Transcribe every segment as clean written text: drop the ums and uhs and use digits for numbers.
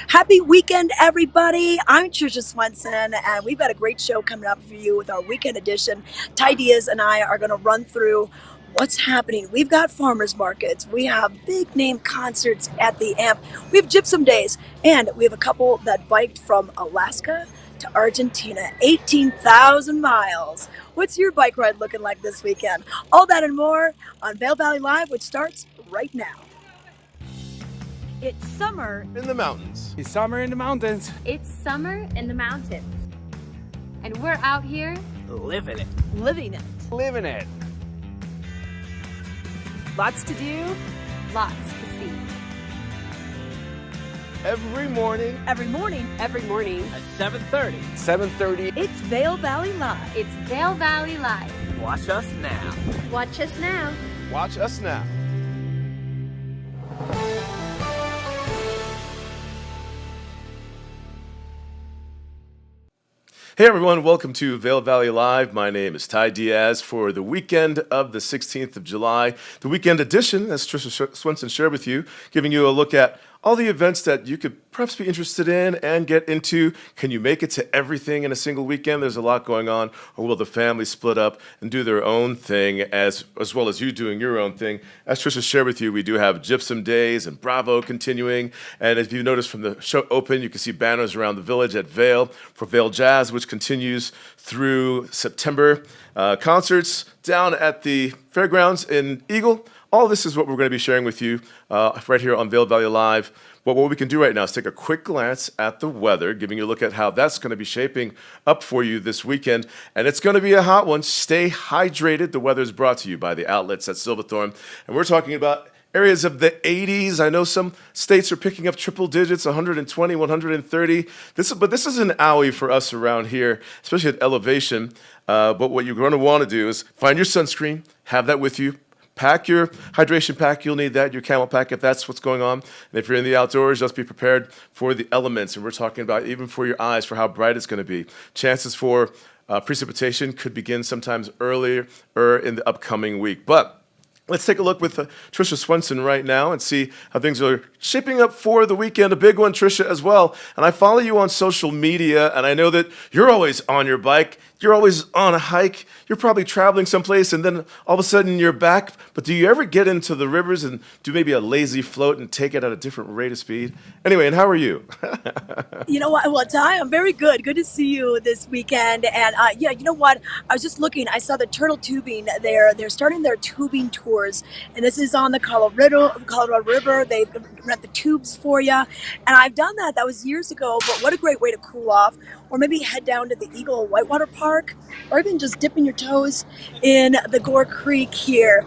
Happy weekend, everybody. I'm Trisha Swenson, and we've got a great show coming up for you with our weekend edition. Ty Diaz and I are going to run through what's happening. We've got farmers markets, we have big name concerts at the AMP, we have Gypsum Daze, and we have a couple that biked from Alaska to Argentina, 18,000 miles. What's your bike ride looking like this weekend? All that and more on Vail Valley Live, which starts right now. It's summer in the mountains. It's summer in the mountains. It's summer in the mountains. And we're out here Living it. living it. Living it. Lots to do. lots to see. Every morning. Every morning. Every morning. At 7:30. 7:30. It's Vail Valley Live. It's Vail Valley Live. Watch us now. Watch us now. Watch us now. Hey everyone, welcome to Vail Valley Live. My name is Ty Diaz for the weekend of the 16th of July, the weekend edition, as Trisha Swenson shared with you, giving you a look at all the events that you could perhaps be interested in and get into. Can you make it to everything in a single weekend? There's a lot going on. Or will the family split up and do their own thing as well as you doing your own thing? As Trisha shared with you, we do have Gypsum Daze and Bravo continuing. And if you notice from the show open, you can see banners around the village at Vail for Vail Jazz, which continues through September. Concerts down at the fairgrounds in Eagle. All this is what we're going to be sharing with you right here on Vail Valley Live. But what we can do right now is take a quick glance at the weather, giving you a look at how that's going to be shaping up for you this weekend. And it's going to be a hot one. Stay hydrated. The weather is brought to you by the outlets at Silverthorne. And we're talking about areas of the 80s. I know some states are picking up triple digits, 120, 130. But this is an owie for us around here, especially at elevation. But what you're going to want to do is find your sunscreen, have that with you. Pack your hydration pack. You'll need that, your camel pack, if that's what's going on. And if you're in the outdoors, just be prepared for the elements. And we're talking about even for your eyes, for how bright it's going to be. Chances for precipitation could begin sometimes earlier in the upcoming week. But let's take a look with Trisha Swenson right now and see how things are shaping up for the weekend. A big one, Trisha, as well. And I follow you on social media, and I know that you're always on your bike. You're always on a hike. You're probably traveling someplace, and then all of a sudden you're back. But do you ever get into the rivers and do maybe a lazy float and take it at a different rate of speed? Anyway, and how are you? You know what? Well, Ty, I'm very good. Good to see you this weekend. And yeah, you know what? I was just looking. I saw the turtle tubing there. They're starting their tubing tours, and this is on the Colorado River. They rent the tubes for you, and I've done that. That was years ago. But what a great way to cool off, or maybe head down to the Eagle Whitewater Park, or even just dipping your toes in the Gore Creek here.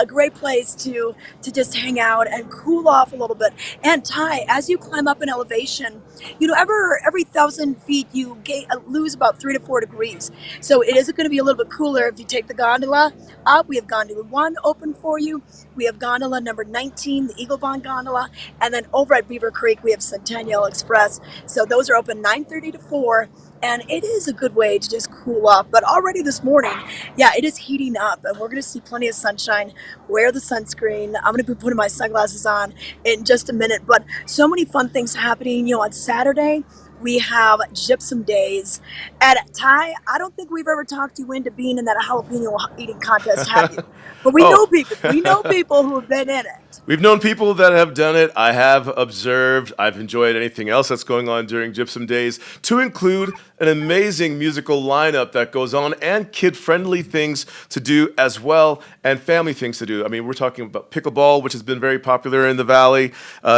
Great place to just hang out and cool off a little bit. And Ty, as you climb up in elevation, you know, every 1,000 feet you lose about 3 to 4 degrees. So it is going to be a little bit cooler if you take the gondola up. We have gondola 1 open for you. We have gondola number 19, the Eagle Bond gondola, and then over at Beaver Creek we have Centennial Express. So those are open 9:30 to 4. And it is a good way to just cool off. But already this morning, yeah, it is heating up, and we're going to see plenty of sunshine. Wear the sunscreen. I'm going to be putting my sunglasses on in just a minute. But so many fun things happening. You know, on Saturday, we have Gypsum Daze. And Ty, I don't think we've ever talked you into being in that jalapeno eating contest, have you? But we know people. We know people who have been in it. We've known people that have done it. I have observed. I've enjoyed anything else that's going on during Gypsum Daze, to include an amazing musical lineup that goes on and kid-friendly things to do as well, and family things to do. I mean, we're talking about pickleball, which has been very popular in the valley,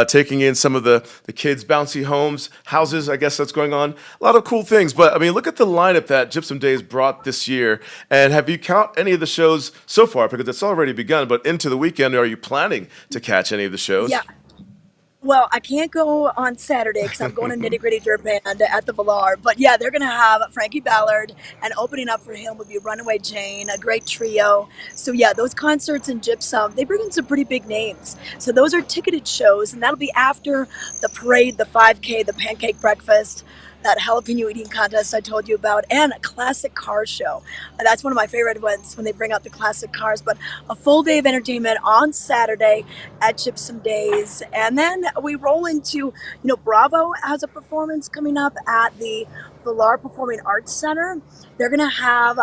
taking in some of the kids' bouncy houses, I guess that's going on. A lot of cool things. But, I mean, look at the lineup that Gypsum Daze brought this year. And have you count any of the shows so far? Because it's already begun, but into the weekend, are you planning to catch any of the shows? Yeah. Well, I can't go on Saturday because I'm going to Nitty Gritty Dirt Band at the Villar. But yeah, they're going to have Frankie Ballard, and opening up for him would be Runaway Jane, a great trio. So yeah, those concerts in Gypsum, they bring in some pretty big names. So those are ticketed shows, and that'll be after the parade, the 5K, the pancake breakfast. that jalapeno eating contest I told you about, and a classic car show. That's one of my favorite ones when they bring out the classic cars. But a full day of entertainment on Saturday at Gypsum Daze. And then we roll into, Bravo has a performance coming up at the Villar Performing Arts Center. They're going to have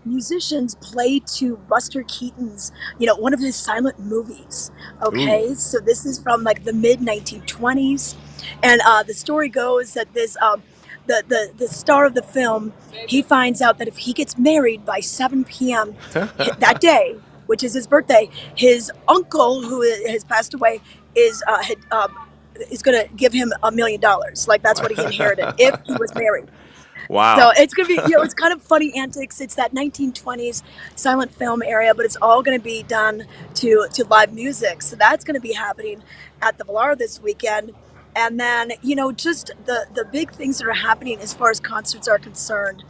musicians play to Buster Keaton's, one of his silent movies. Okay, Ooh. so this is from like the mid 1920s, and the story goes that this the star of the film, he finds out that if he gets married by 7 p.m. that day, which is his birthday, his uncle who has passed away is going to give him $1 million. Like that's what he inherited if he was married. So Wow. it's gonna be, it's kind of funny antics. It's that 1920s silent film area, but it's all gonna be done to live music. So that's gonna be happening at the Villar this weekend. And then, just the big things that are happening as far as concerts are concerned.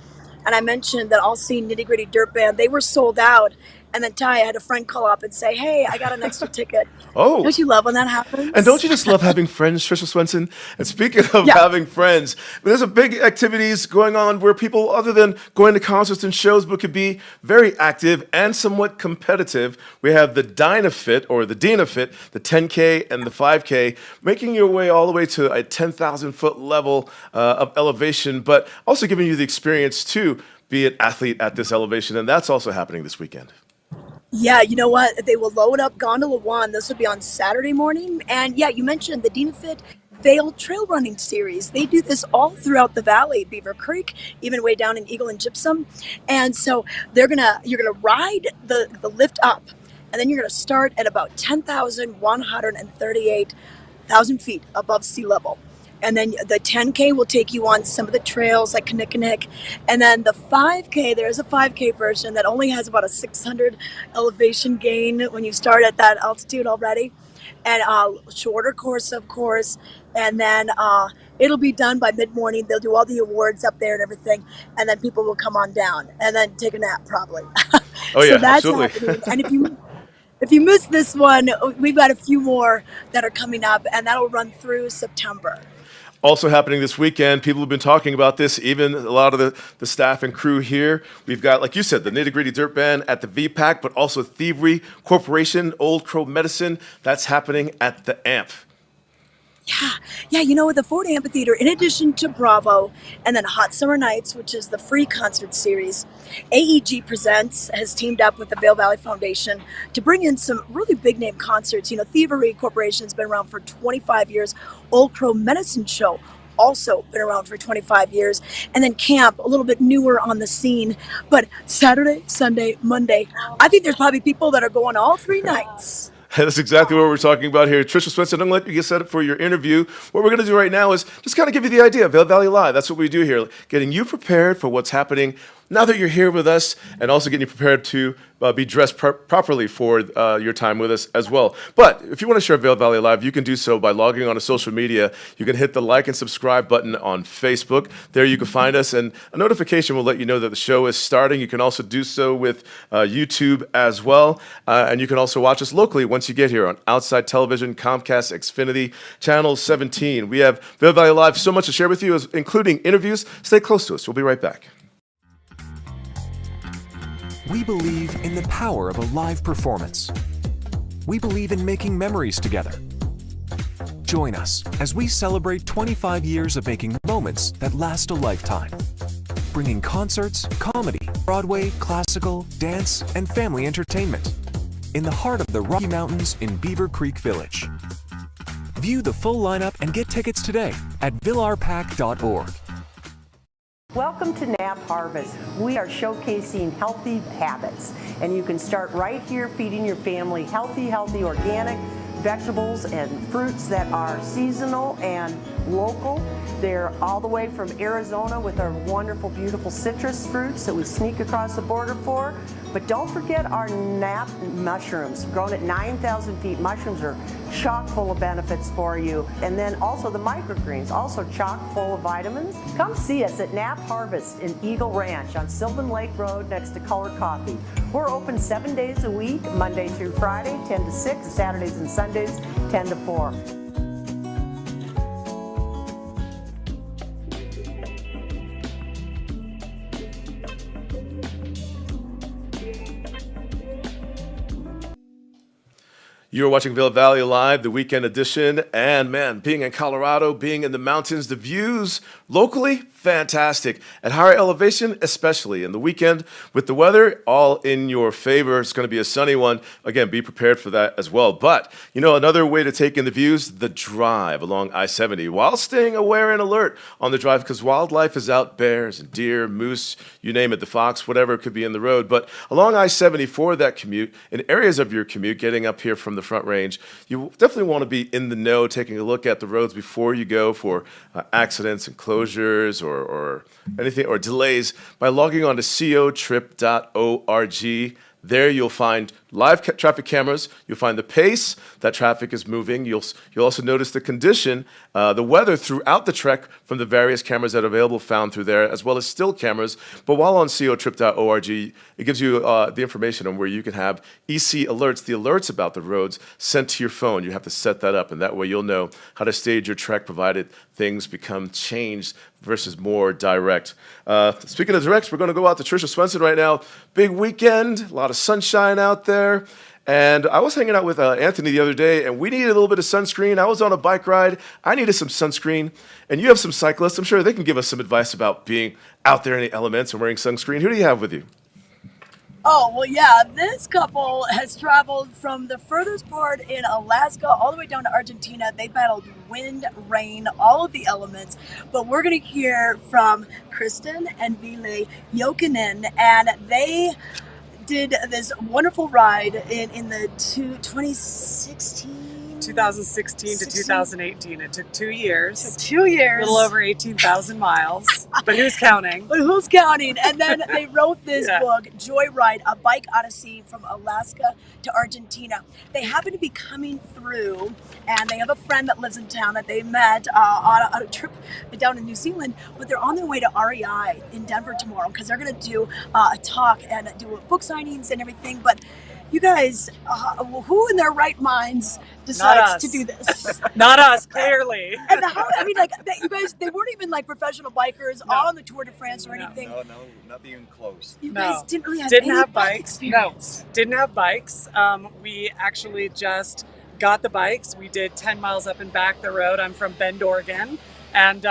And I mentioned that I'll see Nitty Gritty Dirt Band. They were sold out. And then I had a friend call up and say, "Hey, I got an extra ticket." Oh. Don't you love when that And don't happens? you just love having friends, Trisha Swenson? And speaking of Yeah. having friends, there's a big activities going on where people, other than going to concerts and shows, but could be very active and somewhat competitive. We have the Dynafit or the Dynafit, the 10K and the 5K, making your way all the way to a 10,000-foot level of elevation, but also giving you the experience to be an athlete at this elevation. And that's also happening this weekend. Yeah, you know what? They will load up Gondola 1. This will be on Saturday morning. And yeah, you mentioned the Dynafit Vail Trail Running Series. They do this all throughout the valley, Beaver Creek, even way down in Eagle and Gypsum. And so you're gonna ride the lift up, and then you're gonna start at about 10,138,000 feet above sea level. And then the 10K will take you on some of the trails like Kinnickinnick. And then the 5K, there's a 5K version that only has about a 600 elevation gain when you start at that altitude already. And shorter course, of course. And then it'll be done by mid-morning. They'll do all the awards up there and everything. And then people will come on down and then take a nap probably. Oh, So yeah, that's absolutely. happening. And if you miss this one, we've got a few more that are coming up, and that'll run through September. Also happening this weekend, people have been talking about this, even a lot of the staff and crew here. We've got, like you said, the Nitty Gritty Dirt Band at the VPAC, but also Thievery Corporation, Old Crow Medicine. That's happening at the AMP. Yeah, the Ford Amphitheater, in addition to Bravo and then Hot Summer Nights, which is the free concert series, AEG Presents has teamed up with the Vail Valley Foundation to bring in some really big name concerts. Thievery Corporation has been around for 25 years. Old Crow Medicine Show, also been around for 25 years. And then Camp, a little bit newer on the scene. But Saturday, Sunday, Monday, I think there's probably people that are going all 3 nights. That's exactly what we're talking about here. Trisha Swenson, I'm going to let you get set up for your interview. What we're going to do right now is just kind of give you the idea of Vail Valley Live. That's what we do here, getting you prepared for what's happening now that you're here with us, and also getting you prepared to be dressed properly for your time with us as well. But if you want to share Vail Valley Live, you can do so by logging on to social media. You can hit the like and subscribe button on Facebook. There you can find us, and a notification will let you know that the show is starting. You can also do so with YouTube as well, and you can also watch us locally once you get here on Outside Television, Comcast, Xfinity, Channel 17. We have Vail Valley Live, so much to share with you, including interviews. Stay close to us. We'll be right back. We believe in the power of a live performance. We believe in making memories together. Join us as we celebrate 25 years of making moments that last a lifetime. Bringing concerts, comedy, Broadway, classical, dance, and family entertainment in the heart of the Rocky Mountains in Beaver Creek Village. View the full lineup and get tickets today at villarpack.org. Welcome to Nap Harvest. We are showcasing healthy habits, and you can start right here feeding your family healthy organic vegetables and fruits that are seasonal and local. They're all the way from Arizona with our wonderful, beautiful citrus fruits that we sneak across the border for. But don't forget our nap mushrooms, grown at 9,000 feet. Mushrooms are chock full of benefits for you. And then also the microgreens, also chock full of vitamins. Come see us at Nap Harvest in Eagle Ranch on Sylvan Lake Road next to Color Coffee. We're open 7 days a week, Monday through Friday, 10 to 6, Saturdays and Sundays, 10 to 4. You're watching Vail Valley Live, the weekend edition, and man, being in Colorado, being in the mountains, the views locally, fantastic. At higher elevation, especially in the weekend with the weather all in your favor. It's going to be a sunny one. Again, be prepared for that as well. But, you know, another way to take in the views, the drive along I-70 while staying aware and alert on the drive because wildlife is out, bears and deer, moose, you name it, the fox, whatever could be in the road. But along I-70 for that commute, in areas of your commute, getting up here from the Front Range, you definitely want to be in the know, taking a look at the roads before you go for accidents and closures or anything or delays by logging on to cotrip.org. There you'll find live traffic cameras. You'll find the pace that traffic is moving. You'll also notice the condition, the weather throughout the trek from the various cameras that are available found through there, as well as still cameras. But while on cotrip.org, it gives you the information on where you can have EC alerts, the alerts about the roads sent to your phone. You have to set that up, and that way you'll know how to stage your trek, provided things become changed versus more direct. Speaking of directs, we're going to go out to Tricia Swenson right now. Big weekend, a lot of sunshine out there. And I was hanging out with Anthony the other day, and we needed a little bit of sunscreen. I was on a bike ride. I needed some sunscreen. And you have some cyclists. I'm sure they can give us some advice about being out there in the elements and wearing sunscreen. Who do you have with you? Oh, well, yeah, this couple has traveled from the furthest part in Alaska all the way down to Argentina. They battled wind, rain, all of the elements. But we're going to hear from Kristen and Ville Jokinen, and they did this wonderful ride in the 2016 to 2018. It took 2 years. 2 years. A little over 18,000 miles. But who's counting? But who's counting? And then they wrote this book, Joyride, A Bike Odyssey from Alaska to Argentina. They happen to be coming through, and they have a friend that lives in town that they met on a trip down in New Zealand, but they're on their way to REI in Denver tomorrow because they're going to do a talk and do book signings and everything. But you guys, who in their right minds decides to do this? Not us, clearly. And how, I mean, like, you guys, they weren't even like professional bikers on the Tour de France or anything. No, not even close. You guys didn't really have Didn't any have bike bikes. experience. No, didn't have bikes. We actually just got the bikes. We did 10 miles up and back the road. I'm from Bend, Oregon, and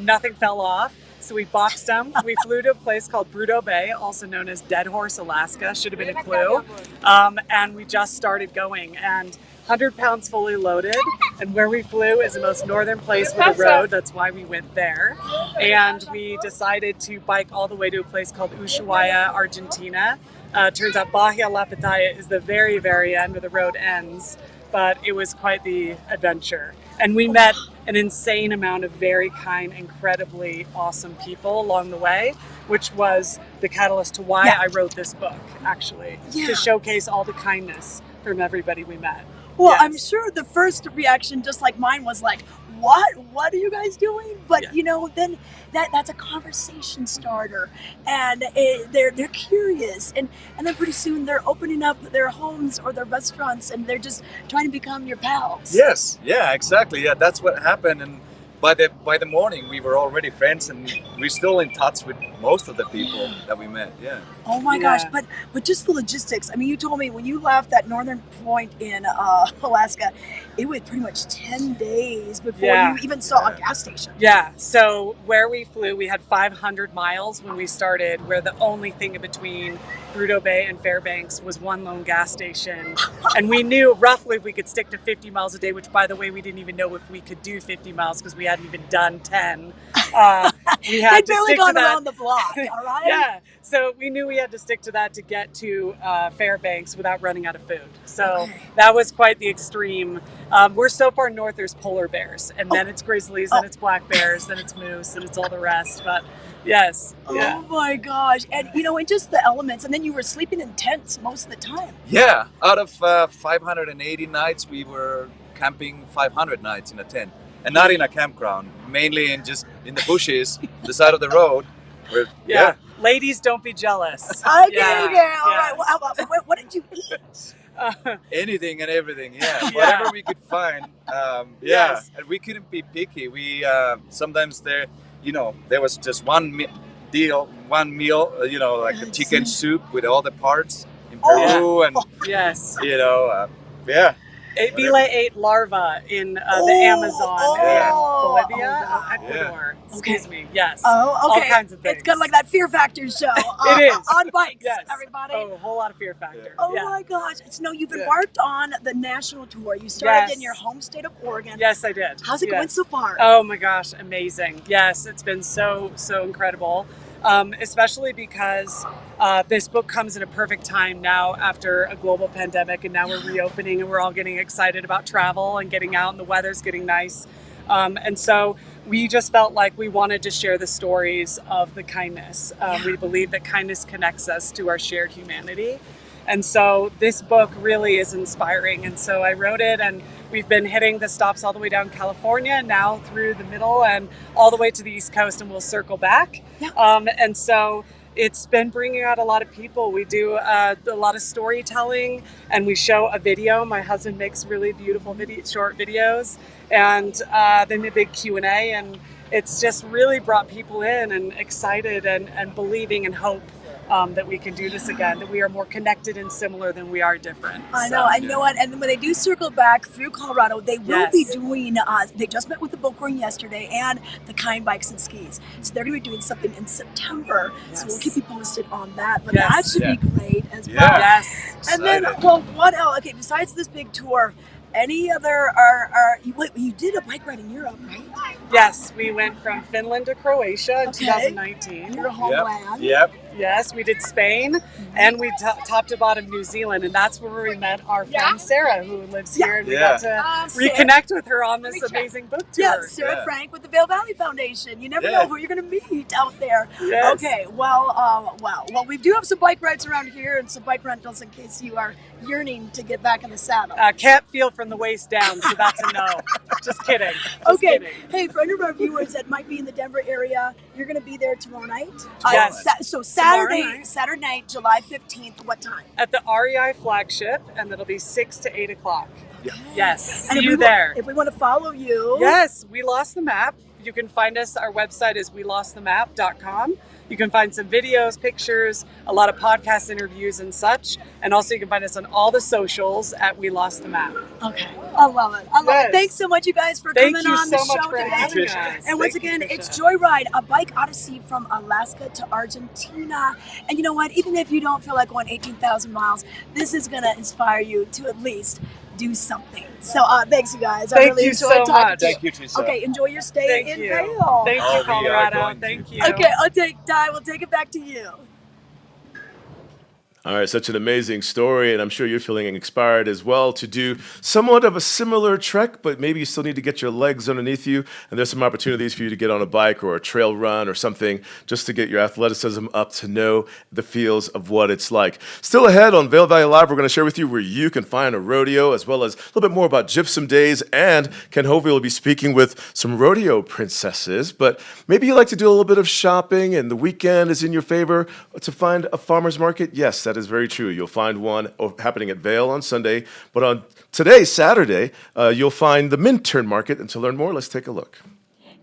nothing fell off. So we boxed them. We flew to a place called Rodeo Bay, also known as Dead Horse, Alaska. Should have been a clue. And we just started going. And 100 pounds fully loaded. And where we flew is the most northern place with a road. That's why we went there. And we decided to bike all the way to a place called Ushuaia, Argentina. Turns out Bahia La Pitaya is the very, very end where the road ends. But it was quite the adventure. And we met an insane amount of very kind, incredibly awesome people along the way, which was the catalyst to why I wrote this book, actually, to showcase all the kindness from everybody we met. Well, I'm sure the first reaction, just like mine, was like, what are you guys doing? But you know, then that's a conversation starter, and they're curious, and then pretty soon they're opening up their homes or their restaurants, and they're just trying to become your pals. Yes, yeah, exactly. Yeah, that's what happened. And by the morning, we were already friends, and we're still in touch with most of the people that we met. Yeah. Oh my gosh! But just the logistics. I mean, you told me when you left that northern point in Alaska, it was pretty much 10 days before you even saw a gas station. Yeah. So where we flew, we had 500 miles when we started, where the only thing in between Rodeo Bay and Fairbanks was one lone gas station. And we knew roughly if we could stick to 50 miles a day, which, by the way, we didn't even know if we could do 50 miles because we hadn't even done 10. We had to barely stick gone to that. around the block, all right? Yeah. So we knew we had to stick to that to get to Fairbanks without running out of food. So that was quite the extreme. We're so far north, there's polar bears, and then it's grizzlies, and it's black bears, then it's moose, and it's all the rest. But yes. Oh my gosh. And you know, and just the elements, and then you were sleeping in tents most of the time. Yeah, out of 580 nights, we were camping 500 nights in a tent. And not in a campground, mainly in the bushes, the side of the road. Where, Ladies, don't be jealous. All right. Well, what did you eat? Anything and everything, whatever we could find. Yes. And we couldn't be picky. We sometimes there was just one meal, like a chicken soup with all the parts in Peru, and Belay 8 larva in the Amazon and Bolivia, Ecuador. Excuse me. Yes. Oh, okay. All kinds of things. It's kind of like that Fear Factor show. It is. On bikes, Yes. everybody. Oh, a whole lot of Fear Factor. Oh yeah. my gosh. So you've embarked on the national tour. You started in your home state of Oregon. Yes, I did. How's it going so far? Oh my gosh, amazing. Yes, it's been so incredible. Especially because this book comes at a perfect time now after a global pandemic, and now we're reopening and we're all getting excited about travel and getting out and the weather's getting nice. And so we just felt like we wanted to share the stories of the kindness. We believe that kindness connects us to our shared humanity. And so this book really is inspiring. And so I wrote it, and we've been hitting the stops all the way down California, now through the middle and all the way to the East Coast, and we'll circle back. Yeah. And so it's been bringing out a lot of people. We do a lot of storytelling, and we show a video. My husband makes really beautiful short videos, and then a big Q&A, and it's just really brought people in and excited and believing and hope that we can do this again, that we are more connected and similar than we are different. I know, I know it. And when they do circle back through Colorado, they will be doing, they just met with the book room yesterday and the Kind Bikes and Skis. So they're going to be doing something in September. So we'll keep you posted on that. But that should be great as well. Yes. And then, well, what else? Okay, besides this big tour, any other, you did a bike ride in Europe, right? Yes, we went from Finland to Croatia in 2019. Your homeland. Yep. Yes, we did Spain, and we top to bottom New Zealand, and that's where we met our friend Sarah, who lives here, and we got to reconnect with her on this amazing book tour. Yeah, Sarah Frank with the Vail Valley Foundation. You never know who you're going to meet out there. Yes. Okay, well, we do have some bike rides around here and some bike rentals in case you are yearning to get back in the saddle. Can't feel from the waist down, so that's a no. Just kidding. Just kidding. Hey, for any of our viewers that might be in the Denver area, you're going to be there tomorrow night? Yes. So Saturday night, July 15th, what time? At the REI flagship, and it'll be 6 to 8 o'clock. Yeah. Yes, And see you there. If we want to follow you. Yes, We Lost the Map. You can find us, our website is welostthemap.com. You can find some videos, pictures, a lot of podcast interviews and such. And also you can find us on all the socials at We Lost the Map. Okay. I love it. I love it. Thanks so much, you guys, for coming on the show today. Having us. And once again, it's Joyride, a bike odyssey from Alaska to Argentina. And you know what? Even if you don't feel like going 18,000 miles, this is going to inspire you to at least do something. So thanks, you guys. I really enjoyed talking to you. Thank you, Tisa. Okay, enjoy your stay in Vail. Thank you, Colorado. Thank you. Okay, we'll take it back to you. All right, such an amazing story, and I'm sure you're feeling inspired as well to do somewhat of a similar trek, but maybe you still need to get your legs underneath you, and there's some opportunities for you to get on a bike or a trail run or something just to get your athleticism up to know the feels of what it's like. Still ahead on Vail Valley Live, we're going to share with you where you can find a rodeo, as well as a little bit more about Gypsum Daze, and Ken Hovey will be speaking with some rodeo princesses, but maybe you like to do a little bit of shopping and the weekend is in your favor to find a farmer's market. Yes, that is very true. You'll find one happening at Vail on Sunday, but on today, Saturday, you'll find the Minturn Market. And to learn more, let's take a look.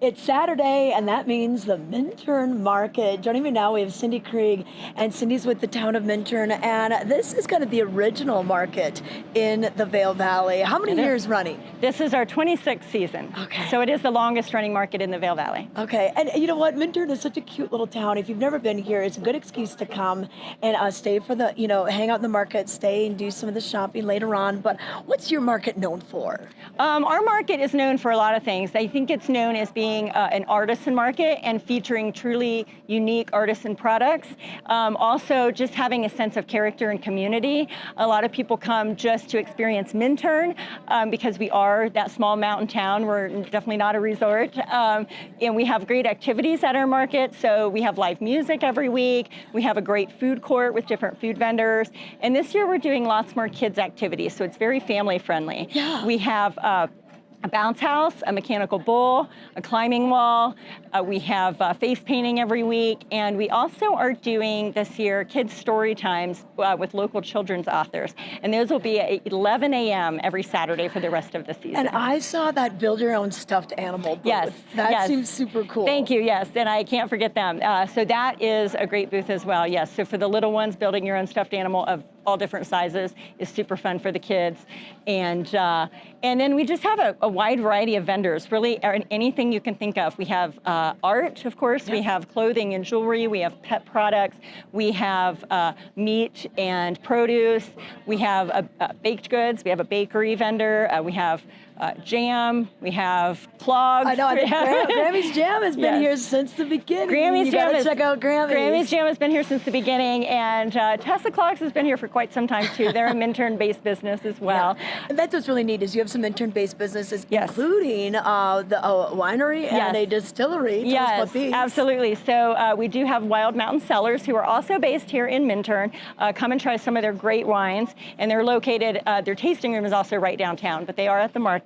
It's Saturday, and that means the Minturn Market. Joining me now, we have Cindy Krieg, and Cindy's with the town of Minturn, and this is kind of the original market in the Vail Valley. How many years running? This is our 26th season. Okay. So it is the longest running market in the Vail Valley. Okay, and you know what? Minturn is such a cute little town. If you've never been here, it's a good excuse to come and stay for the, hang out in the market, stay and do some of the shopping later on. But what's your market known for? Our market is known for a lot of things. I think it's known as being an artisan market and featuring truly unique artisan products. Also, just having a sense of character and community. A lot of people come just to experience Minturn because we are that small mountain town. We're definitely not a resort. And we have great activities at our market. So we have live music every week. We have a great food court with different food vendors. And this year we're doing lots more kids activities. So it's very family friendly. Yeah. We have a bounce house, a mechanical bull, a climbing wall. We have face painting every week. And we also are doing this year kids story times with local children's authors. And those will be at 11 a.m. every Saturday for the rest of the season. And I saw that build your own stuffed animal booth. Yes. That seems super cool. Thank you, yes. And I can't forget them. So that is a great booth as well, yes. So for the little ones, building your own stuffed animal of all different sizes, is super fun for the kids. And then we just have a wide variety of vendors, really anything you can think of. We have art, of course, we have clothing and jewelry, we have pet products, we have meat and produce, we have baked goods, we have a bakery vendor, we have jam, we have clogs. I know, I think Grammy's Jam has been here since the beginning. Grammy's Jam check out Grammy's Jam has been here since the beginning, and Tesla Clogs has been here for quite some time too. They're a Minturn-based business as well. Yeah. And that's what's really neat is you have some Minturn-based businesses, yes, including the winery and a distillery. Tell us about these. Absolutely. So we do have Wild Mountain Cellars, who are also based here in Minturn. Come and try some of their great wines, and they're located. Their tasting room is also right downtown, but they are at the market.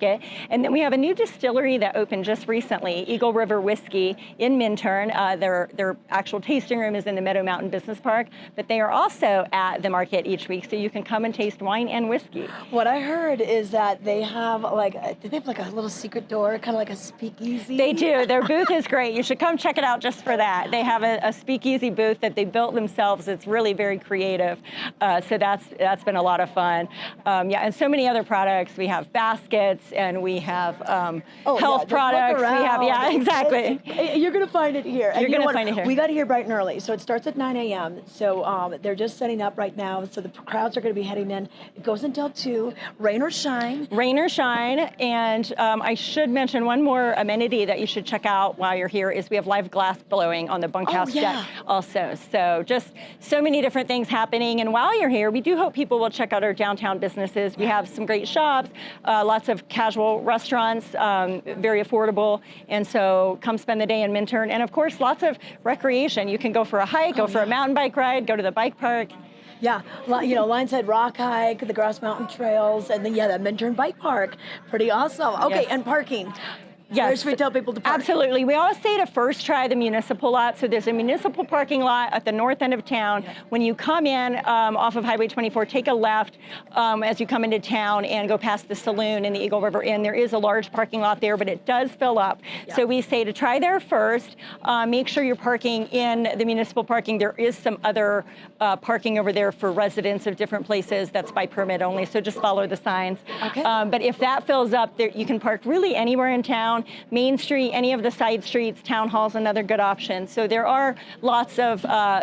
And then we have a new distillery that opened just recently, Eagle River Whiskey in Minturn. Their actual tasting room is in the Meadow Mountain Business Park, but they are also at the market each week, so you can come and taste wine and whiskey. What I heard is that they have do they have like a little secret door, kind of like a speakeasy? They do. Their booth is great. You should come check it out just for that. They have a speakeasy booth that they built themselves. It's really very creative. So that's been a lot of fun. And so many other products. We have baskets, and we have health products. We have, exactly. You're going to find it here. You're going to find it here. We got here bright and early, so it starts at 9 a.m. So they're just setting up right now, so the crowds are going to be heading in. It goes until 2, rain or shine. Rain or shine, and I should mention one more amenity that you should check out while you're here is we have live glass blowing on the bunkhouse deck also. So just so many different things happening, and while you're here, we do hope people will check out our downtown businesses. We have some great shops, lots of casual restaurants, very affordable, and so come spend the day in Minturn. And of course, lots of recreation. You can go for a hike, go for a mountain bike ride, go to the bike park. Yeah, Lionshead Rock Hike, the Grass Mountain Trails, and then that Minturn Bike Park. Pretty awesome. Okay, and parking. Yes. Where should we tell people to park? Absolutely. We always say to first try the municipal lot. So there's a municipal parking lot at the north end of town. Yeah. When you come in off of Highway 24, take a left as you come into town and go past the saloon and the Eagle River Inn. There is a large parking lot there, but it does fill up. Yeah. So we say to try there first. Make sure you're parking in the municipal parking. There is some other parking over there for residents of different places that's by permit only. So just follow the signs. Okay. But if that fills up, there, you can park really anywhere in town. Main Street, any of the side streets, Town Hall's another good option. So there are lots of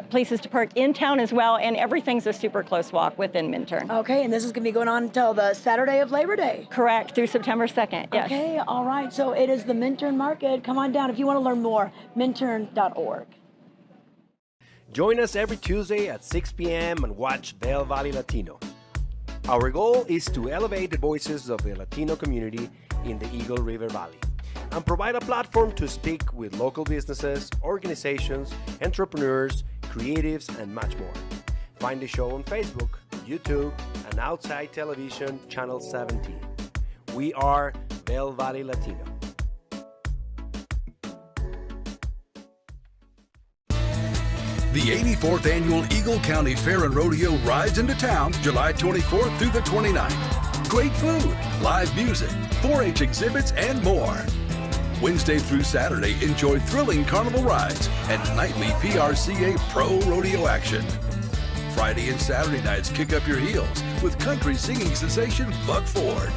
places to park in town as well, and everything's a super close walk within Minturn. Okay, and this is going to be going on until the Saturday of Labor Day. Correct, through September 2nd, yes. Okay, all right, so it is the Minturn Market. Come on down if you want to learn more, minturn.org. Join us every Tuesday at 6 p.m. and watch Vail Valley Latino. Our goal is to elevate the voices of the Latino community in the Eagle River Valley and provide a platform to speak with local businesses, organizations, entrepreneurs, creatives, and much more. Find the show on Facebook, YouTube, and Outside Television Channel 17. We are Vail Valley Latino. The 84th Annual Eagle County Fair and Rodeo rides into town July 24th through the 29th. Great food, live music, 4-H exhibits, and more. Wednesday through Saturday, enjoy thrilling carnival rides and nightly PRCA Pro Rodeo action. Friday and Saturday nights kick up your heels with country singing sensation Buck Ford.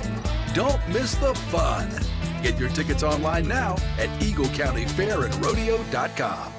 Don't miss the fun. Get your tickets online now at EagleCountyFairandRodeo.com.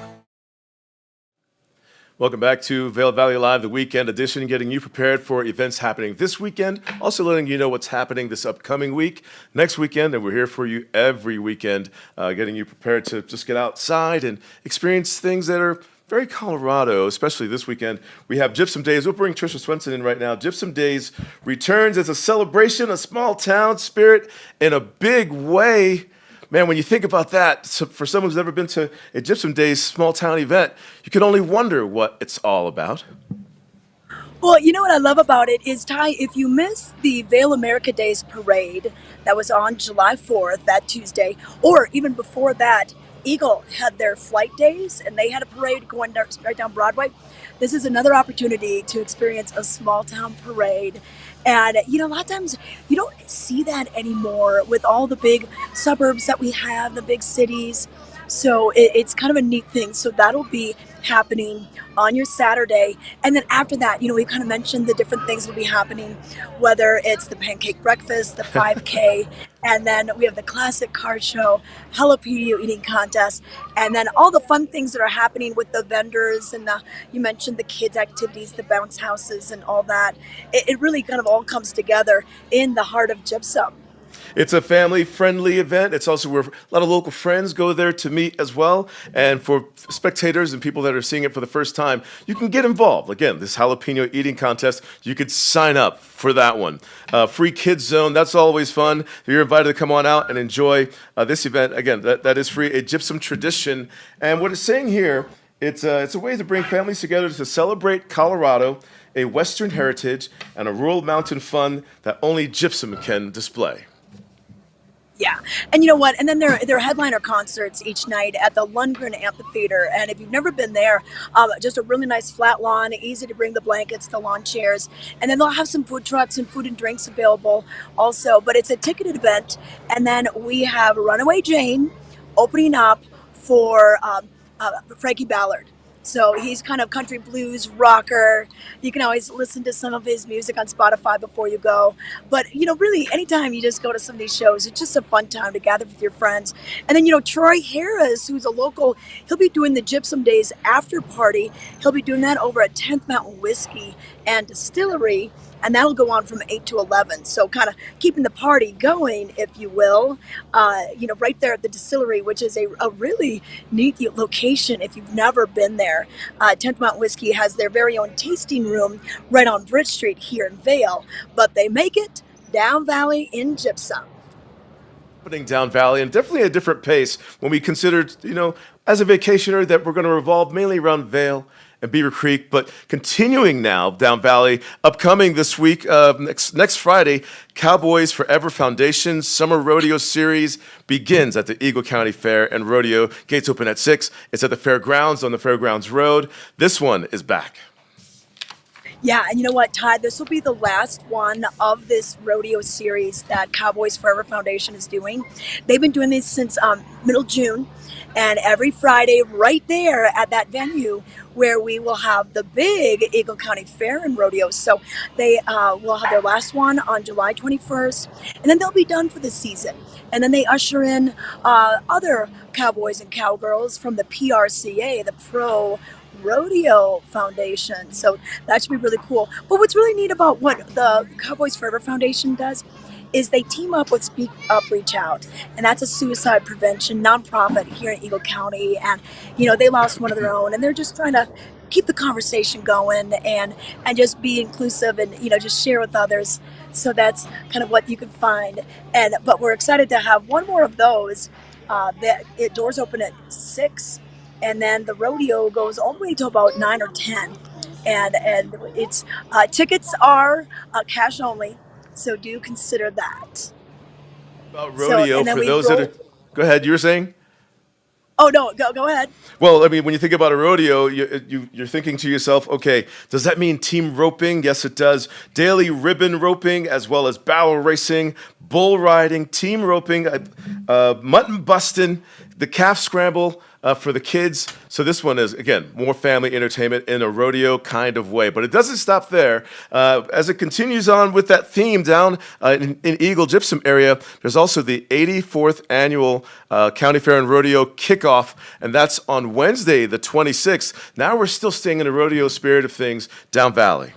Welcome back to Vail Valley Live, the weekend edition, getting you prepared for events happening this weekend, also letting you know what's happening this upcoming week, next weekend, and we're here for you every weekend, getting you prepared to just get outside and experience things that are very Colorado, especially this weekend. We have Gypsum Daze. We'll bring Trisha Swenson in right now. Gypsum Daze returns as a celebration, a small town spirit in a big way. Man, when you think about that, so for someone who's never been to a Gypsum Daze small town event, you can only wonder what it's all about. Well, you know what I love about it is, Ty, if you missed the Vail America Days parade that was on July 4th, that Tuesday, or even before that, Eagle had their flight days and they had a parade going right down Broadway. This is another opportunity to experience a small town parade. And, a lot of times you don't see that anymore with all the big suburbs that we have, the big cities. So it's kind of a neat thing. So that'll be happening on your Saturday. And then after that, we kind of mentioned the different things will be happening, whether it's the pancake breakfast, the 5K, and then we have the classic car show, jalapeno eating contest, and then all the fun things that are happening with the vendors and you mentioned the kids activities, the bounce houses and all that. It really kind of all comes together in the heart of Gypsum. It's a family-friendly event. It's also where a lot of local friends go there to meet as well. And for spectators and people that are seeing it for the first time, you can get involved. Again, this jalapeno eating contest, you could sign up for that one. Free kids zone, that's always fun. You're invited to come on out and enjoy this event. Again, that is free, a Gypsum tradition. And what it's saying here, it's a way to bring families together to celebrate Colorado, a Western heritage, and a rural mountain fun that only Gypsum can display. Yeah, and you know what? And then there are headliner concerts each night at the Lundgren Amphitheater. And if you've never been there, just a really nice flat lawn, easy to bring the blankets, the lawn chairs, and then they'll have some food trucks and food and drinks available also. But it's a ticketed event, and then we have Runaway Jane opening up for Frankie Ballard. So he's kind of country blues rocker. You can always listen to some of his music on Spotify before you go. But, really, anytime you just go to some of these shows, it's just a fun time to gather with your friends. And then, Troy Harris, who's a local, he'll be doing the Gypsum Daze after party. He'll be doing that over at 10th Mountain Whiskey and Distillery. And that'll go on from 8 to 11. So kind of keeping the party going, if you will, right there at the distillery, which is a really neat location if you've never been there. 10th Mountain Whiskey has their very own tasting room right on Bridge Street here in Vail, but they make it down valley in Gypsum. Happening down valley, and definitely a different pace when we considered, as a vacationer, that we're going to revolve mainly around Vail and Beaver Creek, but continuing now down valley, upcoming this week, next Friday, Cowboys Forever Foundation Summer Rodeo Series begins at the Eagle County Fair and Rodeo. Gates open at 6. It's at the fairgrounds on the Fairgrounds Road. This one is back. Yeah, and you know what, Todd? This will be the last one of this rodeo series that Cowboys Forever Foundation is doing. They've been doing this since middle June, and every Friday right there at that venue where we will have the big Eagle County Fair and Rodeo. So they will have their last one on July 21st, and then they'll be done for the season. And then they usher in other cowboys and cowgirls from the PRCA, the Pro Rodeo Foundation. So that should be really cool. But what's really neat about what the Cowboys Forever Foundation does is they team up with Speak Up, Reach Out. And that's a suicide prevention nonprofit here in Eagle County. And, they lost one of their own, and they're just trying to keep the conversation going and just be inclusive and, just share with others. So that's kind of what you can find. But we're excited to have one more of those. Doors open at 6. And then the rodeo goes all the way to about 9 or 10. And it's tickets are cash only, so do consider that. About rodeo, for those that are... Go ahead, you were saying? Oh, no, go ahead. Well, I mean, when you think about a rodeo, you're thinking to yourself, okay, does that mean team roping? Yes, it does. Daily ribbon roping, as well as barrel racing, bull riding, team roping, mutton busting, the calf scramble for the kids. So this one is, again, more family entertainment in a rodeo kind of way. But it doesn't stop there. As it continues on with that theme down in Eagle Gypsum area, there's also the 84th Annual County Fair and Rodeo Kickoff, and that's on Wednesday, the 26th. Now we're still staying in the rodeo spirit of things down valley.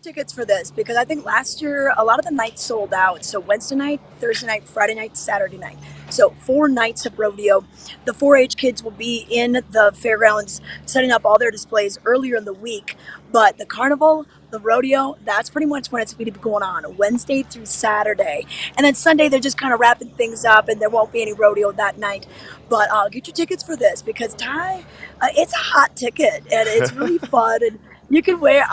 Tickets for this because I think last year a lot of the nights sold out. So Wednesday night, Thursday night, Friday night, Saturday night. So 4 nights of rodeo. The 4-H kids will be in the fairgrounds setting up all their displays earlier in the week. But the carnival, the rodeo, that's pretty much when it's going to be going on, Wednesday through Saturday. And then Sunday they're just kind of wrapping things up and there won't be any rodeo that night. But get your tickets for this because Ty, it's a hot ticket and it's really fun and you can wear.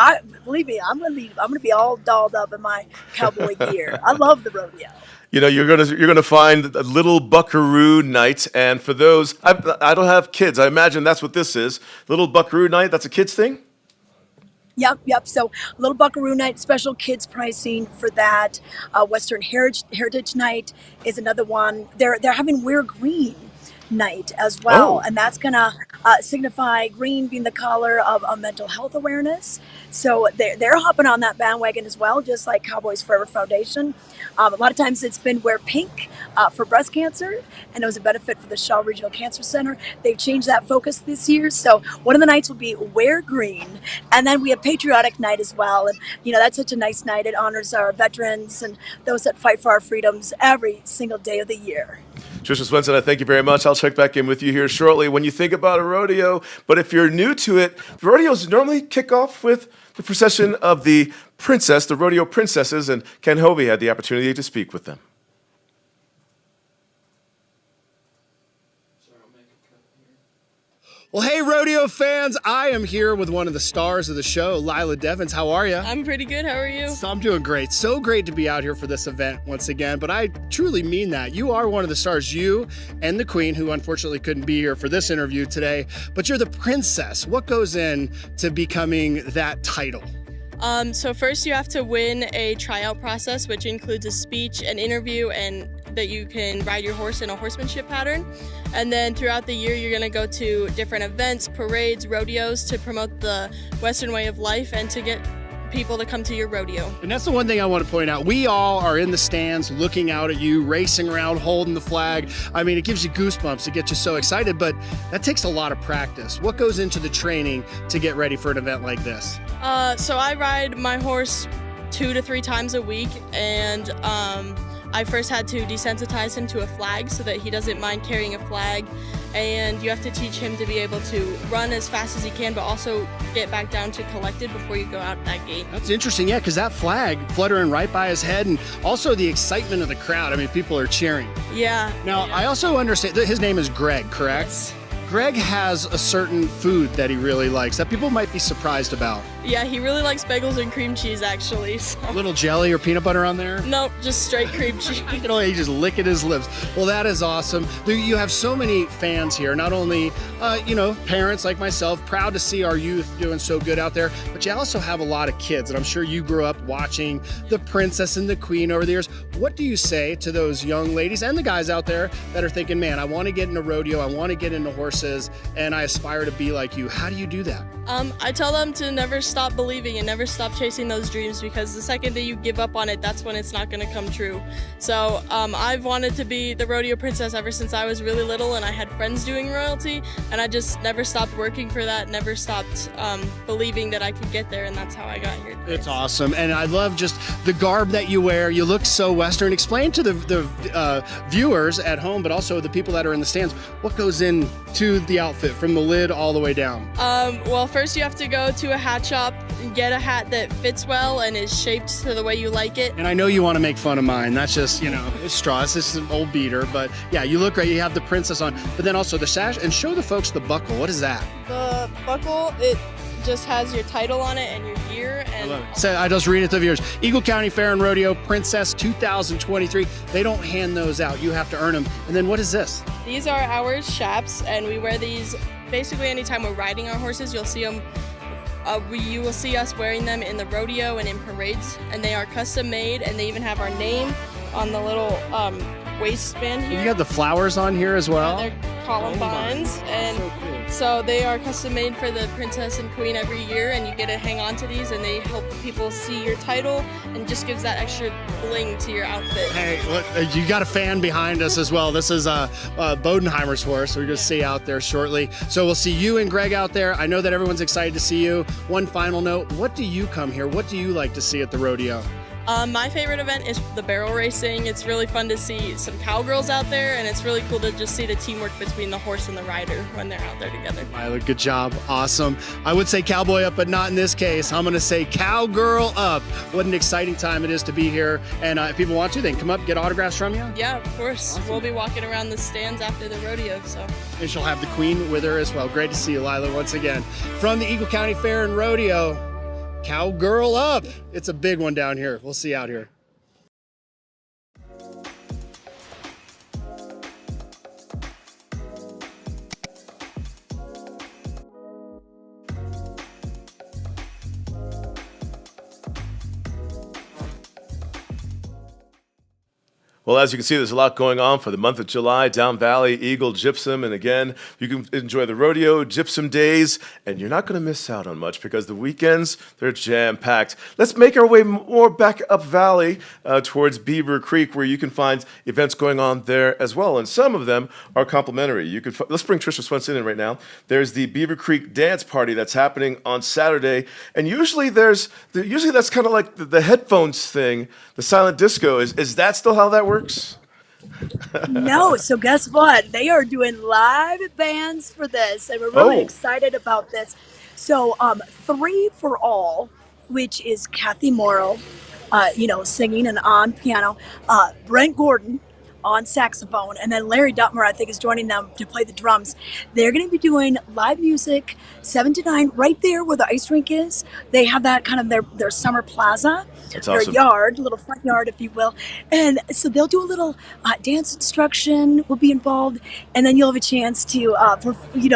Believe me, I'm gonna be all dolled up in my cowboy gear. I love the rodeo. You're gonna find a little buckaroo night, and for those, I don't have kids. I imagine that's what this is. Little buckaroo night. That's a kids thing. Yep. So a little Buckaroo Night, special kids pricing for that. Western Heritage Night is another one. They're having Wear Green night as well, Oh. and that's gonna signify green being the color of mental health awareness. So they're hopping on that bandwagon as well, just like Cowboys Forever Foundation. A lot of times it's been Wear Pink for breast cancer, and it was a benefit for the Shaw Regional Cancer Center. They've changed that focus this year, so one of the nights will be Wear Green, and then we have Patriotic Night as well. And that's such a nice night. It honors our veterans and those that fight for our freedoms every single day of the year. Trisha Swenson, I thank you very much. I'll check back in with you here shortly when you think about a rodeo. But if you're new to it, the rodeos normally kick off with the procession of the princess, the rodeo princesses, and Ken Hovey had the opportunity to speak with them. Well, hey, rodeo fans, I am here with one of the stars of the show, Lila Devins. How are you? I'm pretty good. How are you? So I'm doing great. So great to be out here for this event once again, but I truly mean that. You are one of the stars, you and the queen, who unfortunately couldn't be here for this interview today, but you're the princess. What goes in to becoming that title? So first you have to win a tryout process, which includes a speech, an interview, and that you can ride your horse in a horsemanship pattern. And then throughout the year, you're gonna go to different events, parades, rodeos to promote the Western way of life and to get people to come to your rodeo. And that's the one thing I want to point out. We all are in the stands looking out at you, racing around, holding the flag. I mean, it gives you goosebumps. It gets you so excited, but that takes a lot of practice. What goes into the training to get ready for an event like this? So I ride my horse 2 to 3 times a week, and I first had to desensitize him to a flag so that he doesn't mind carrying a flag, and you have to teach him to be able to run as fast as he can, but also get back down to collected before you go out that gate. That's interesting, yeah, because that flag fluttering right by his head, and also the excitement of the crowd. I mean, people are cheering. Yeah. Now, I also understand that his name is Greg, correct? Yes. Greg has a certain food that he really likes that people might be surprised about. Yeah, he really likes bagels and cream cheese, actually. So. A little jelly or peanut butter on there? Nope, just straight cream cheese. You know, he just licking his lips. Well, that is awesome. You have so many fans here, not only, parents like myself, proud to see our youth doing so good out there, but you also have a lot of kids, and I'm sure you grew up watching the princess and the queen over the years. What do you say to those young ladies and the guys out there that are thinking, man, I want to get into rodeo, I want to get into horses, and I aspire to be like you? How do you do that? I tell them to never stop believing and never stop chasing those dreams, because the second that you give up on it, that's when it's not going to come true. So I've wanted to be the rodeo princess ever since I was really little, and I had friends doing royalty, and I just never stopped working for that, never stopped believing that I could get there, and that's how I got here today. It's awesome, and I love just the garb that you wear. You look so Western. Explain to the viewers at home, but also the people that are in the stands, what goes into the outfit from the lid all the way down? Well, first you have to go to a hat shop and get a hat that fits well and is shaped to the way you like it. And I know you want to make fun of mine. That's just, it's straw. It's just an old beater. But yeah, you look great. You have the princess on, but then also the sash. And show the folks the buckle. What is that? The buckle, it just has your title on it and your year. And so I just read it to the viewers. Eagle County Fair and Rodeo Princess 2023. They don't hand those out. You have to earn them. And then what is this? These are our chaps, and we wear these basically anytime we're riding our horses. You'll see them. You will see us wearing them in the rodeo and in parades, and they are custom made, and they even have our name on the little waistband here. You got the flowers on here as well? Yeah, they're columbines, and so they are custom made for the princess and queen every year, and you get to hang on to these, and they help people see your title and just gives that extra bling to your outfit. Hey, look, you got a fan behind us as well. This is Bodenheimer's horse, we're going to see out there shortly. So we'll see you and Greg out there. I know that everyone's excited to see you. One final note, what do you come here? What do you like to see at the rodeo? My favorite event is the barrel racing. It's really fun to see some cowgirls out there, and it's really cool to just see the teamwork between the horse and the rider when they're out there together. Lila, good job. Awesome. I would say cowboy up, but not in this case. I'm going to say cowgirl up. What an exciting time it is to be here. And if people want to, they can come up, get autographs from you. Yeah, of course. Awesome. We'll be walking around the stands after the rodeo. So. And she'll have the queen with her as well. Great to see you, Lila, once again. From the Eagle County Fair and Rodeo, cowgirl up. It's a big one down here. We'll see you out here. Well, as you can see, there's a lot going on for the month of July. Down Valley, Eagle, Gypsum, and again, you can enjoy the Rodeo, Gypsum Daze, and you're not going to miss out on much because the weekends, they're jam-packed. Let's make our way more back up Valley towards Beaver Creek, where you can find events going on there as well, and some of them are complimentary. Let's bring Trisha Swenson in right now. There's the Beaver Creek Dance Party that's happening on Saturday, and usually that's kind of like the headphones thing, the silent disco. Is that still how that works? No, so guess what? They are doing live bands for this, and we're really excited about this. So, Three for All, which is Kathy Morrow, singing and on piano, Brent Gordon on saxophone, and then Larry Dutmer, I think, is joining them to play the drums. They're going to be doing live music 7 to 9 right there where the ice rink is. They have that kind of their summer plaza. That's their awesome. yard, little front yard, if you will. And so they'll do a little dance instruction will be involved, and then you'll have a chance to,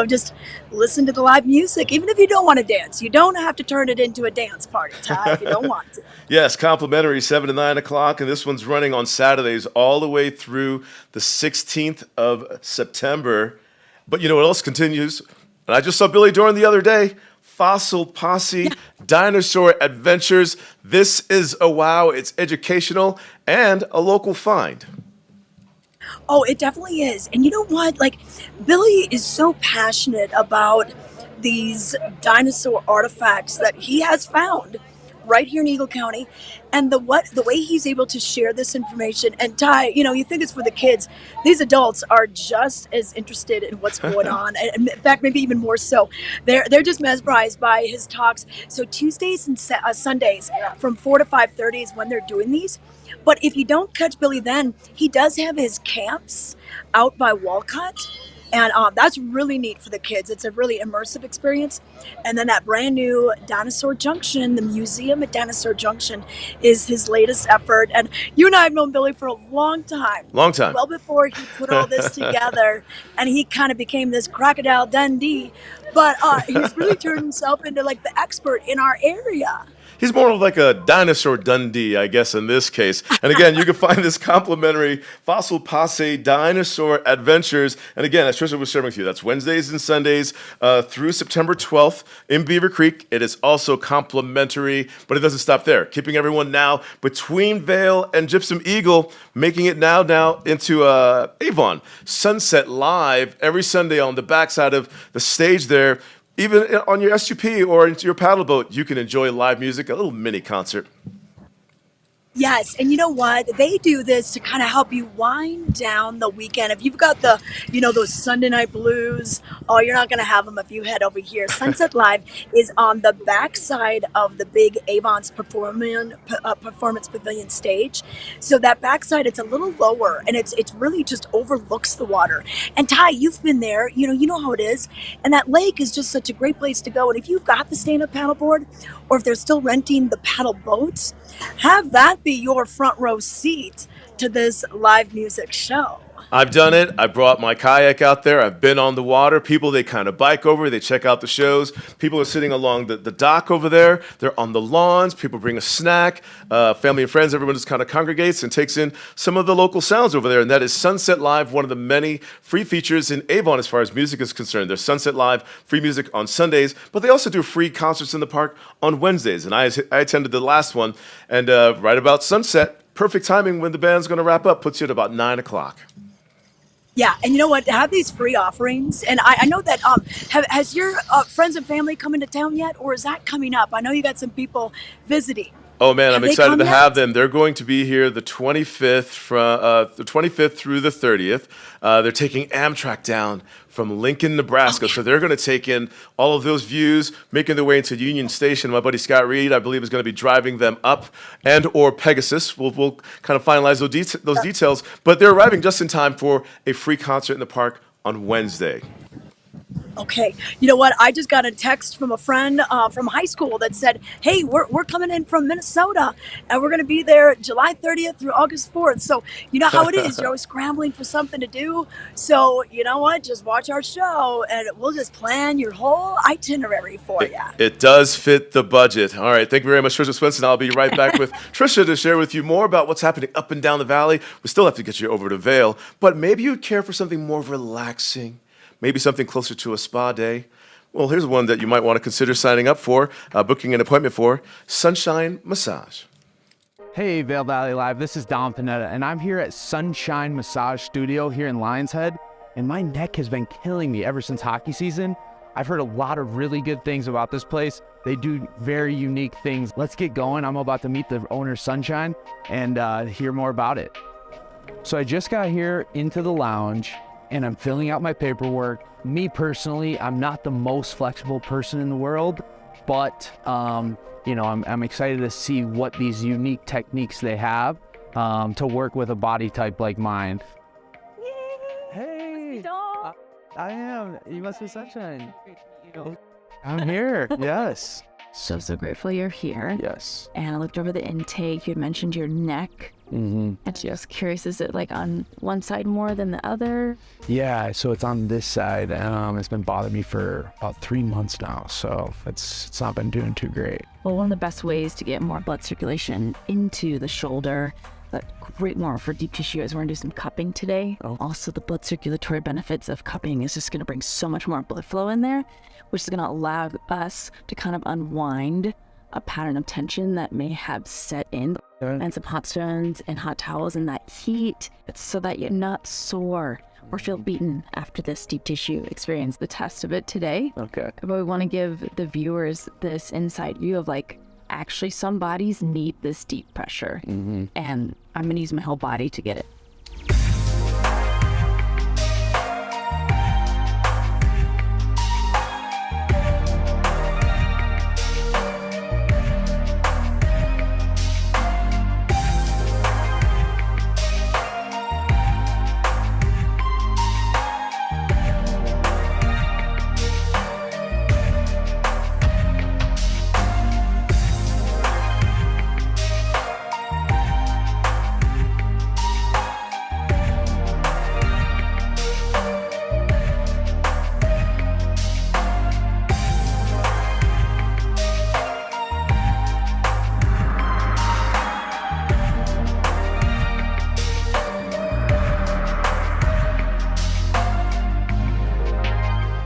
just listen to the live music. Even if you don't want to dance, you don't have to turn it into a dance party, Ty, if you don't want to. Yes, complimentary, 7 to 9 o'clock, and this one's running on Saturdays all the way through the 16th of September. But you know what else continues? And I just saw Billy Dorn the other day. Fossil Posse, Dinosaur Adventures. This is a wow. It's educational and a local find. Oh, it definitely is. And you know what? Like, Billy is so passionate about these dinosaur artifacts that he has found right here in Eagle County, and the way he's able to share this information. And Ty, you think it's for the kids. These adults are just as interested in what's going on, and in fact, maybe even more so. They're just mesmerized by his talks. So Tuesdays and Sundays from 4 to 5:30 is when they're doing these. But if you don't catch Billy then, he does have his camps out by Walcott. And that's really neat for the kids. It's a really immersive experience. And then that brand new Dinosaur Junction, the museum at Dinosaur Junction, is his latest effort. And you and I have known Billy for a long time. Long time. Well before he put all this together. And he kind of became this Crocodile Dundee. But he's really turned himself into like the expert in our area. He's more of like a Dinosaur Dundee, I guess, in this case. And again, you can find this complimentary Fossil Posse Dinosaur Adventures. And again, as Trisha was sharing with you, that's Wednesdays and Sundays through September 12th in Beaver Creek. It is also complimentary, but it doesn't stop there. Keeping everyone now between Vail and Gypsum Eagle, making it now into Avon. Sunset Live every Sunday on the backside of the stage there. Even on your SUP or into your paddle boat, you can enjoy live music, a little mini concert. Yes, and you know what? They do this to kind of help you wind down the weekend. If you've got those Sunday night blues, you're not going to have them if you head over here. Sunset Live is on the backside of the big Avon's Performance Pavilion stage. So that backside, it's a little lower, and it's really just overlooks the water. And Ty, you've been there. You know how it is. And that lake is just such a great place to go. And if you've got the stand-up paddleboard, or if they're still renting the paddle boats, have that be your front row seat to this live music show. I've done it. I brought my kayak out there. I've been on the water. People, they kind of bike over. They check out the shows. People are sitting along the dock over there. They're on the lawns. People bring a snack. Family and friends, everyone just kind of congregates and takes in some of the local sounds over there. And that is Sunset Live, one of the many free features in Avon as far as music is concerned. There's Sunset Live, free music on Sundays, but they also do free concerts in the park on Wednesdays. And I attended the last one. And right about sunset, perfect timing when the band's going to wrap up, puts you at about 9 o'clock. Yeah, and you know what? Have these free offerings, and I know that has your friends and family come into town yet, or is that coming up? I know you got some people visiting. Oh man, I'm excited to yet? have them. They're going to be here the 25th through the 30th. They're taking Amtrak down from Lincoln, Nebraska. So they're going to take in all of those views, making their way into Union Station. My buddy Scott Reed, I believe, is going to be driving them up, and or Pegasus. We'll kind of finalize those details. But they're arriving just in time for a free concert in the park on Wednesday. Okay, you know what? I just got a text from a friend from high school that said, "Hey, we're coming in from Minnesota, and we're going to be there July 30th through August 4th." So you know how it is. You're always scrambling for something to do. So you know what? Just watch our show, and we'll just plan your whole itinerary for you. It does fit the budget. All right. Thank you very much, Trisha Swenson. I'll be right back with Trisha to share with you more about what's happening up and down the valley. We still have to get you over to Vail, but maybe you'd care for something more relaxing, maybe something closer to a spa day. Well, here's one that you might want to consider signing up for, booking an appointment for, Sunshine Massage. Hey, Vail Valley Live, this is Don Panetta, and I'm here at Sunshine Massage Studio here in Lions Head, and my neck has been killing me ever since hockey season. I've heard a lot of really good things about this place. They do very unique things. Let's get going. I'm about to meet the owner, Sunshine, and hear more about it. So I just got here into the lounge, and I'm filling out my paperwork. Me personally, I'm not the most flexible person in the world, but you know, I'm excited to see what these unique techniques they have to work with a body type like mine. Hey, I am. You must be Sunshine. I'm here. Yes. So grateful you're here. Yes. And I looked over the intake. You had mentioned your neck. Mm-hmm. And just curious, is it like on one side more than the other? Yeah, so it's on this side. It's been bothering me for about 3 months now, so it's not been doing too great. Well, one of the best ways to get more blood circulation into the shoulder, but great more for deep tissue, is we're going to do some cupping today. Oh. Also, the blood circulatory benefits of cupping is just going to bring so much more blood flow in there, which is going to allow us to kind of unwind a pattern of tension that may have set in, and some hot stones and hot towels and that heat, so that you're not sore or feel beaten after this deep tissue experience. The test of it today. Okay. But we want to give the viewers this inside view of like, actually some bodies need this deep pressure, and I'm going to use my whole body to get it.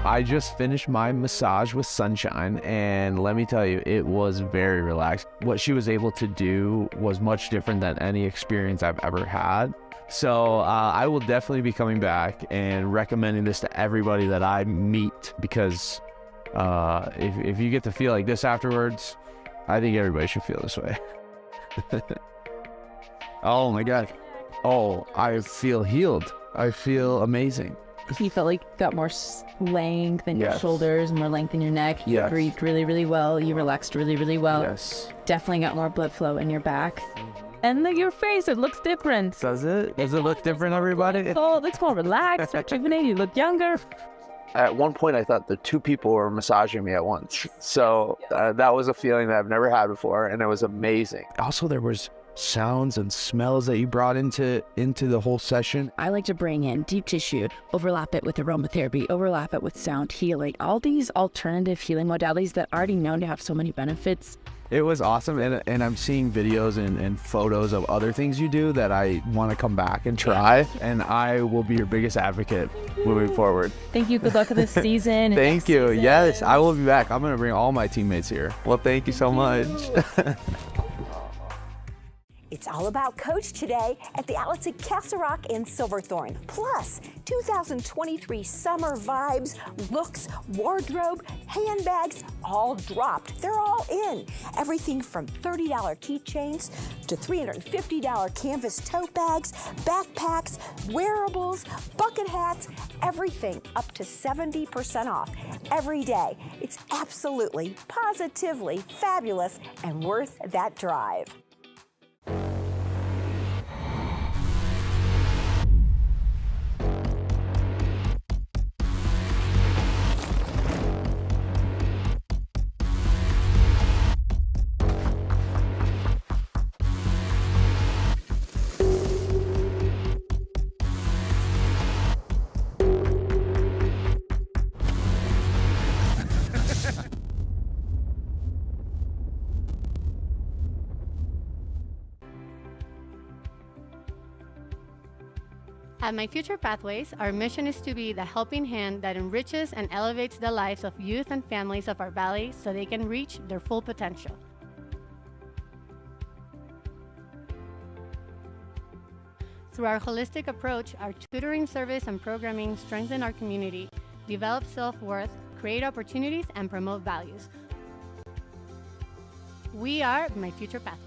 I just finished my massage with Sunshine, and let me tell you, it was very relaxed. What she was able to do was much different than any experience I've ever had. So I will definitely be coming back and recommending this to everybody that I meet, because if you get to feel like this afterwards, I think everybody should feel this way. Oh my God. Oh, I feel healed. I feel amazing. You felt like you got more length in your shoulders, more length in your neck. You breathed really, really well. You relaxed really, really well. Yes. Definitely got more blood flow in your back. And look, your face, it looks different. Does it? Does it look different, everybody? It looks more relaxed, rejuvenated. You look younger. At one point, I thought the two people were massaging me at once. So that was a feeling that I've never had before, and it was amazing. Also, there was sounds and smells that you brought into the whole session. I like to bring in deep tissue, overlap it with aromatherapy, overlap it with sound healing, all these alternative healing modalities that are already known to have so many benefits. It was awesome, and I'm seeing videos and photos of other things you do that I want to come back and try, and I will be your biggest advocate moving forward. Thank you. Good luck with this season. Thank you. Yes, I will be back. I'm going to bring all my teammates here. Well, thank you so much. It's all about Coach today at the outlets at Castle Rock and Silverthorne. Plus, 2023 summer vibes, looks, wardrobe, handbags, all dropped. They're all in. Everything from $30 keychains to $350 canvas tote bags, backpacks, wearables, bucket hats, everything up to 70% off every day. It's absolutely, positively fabulous and worth that drive. At My Future Pathways, our mission is to be the helping hand that enriches and elevates the lives of youth and families of our valley so they can reach their full potential. Through our holistic approach, our tutoring service and programming strengthen our community, develop self-worth, create opportunities, and promote values. We are My Future Pathways.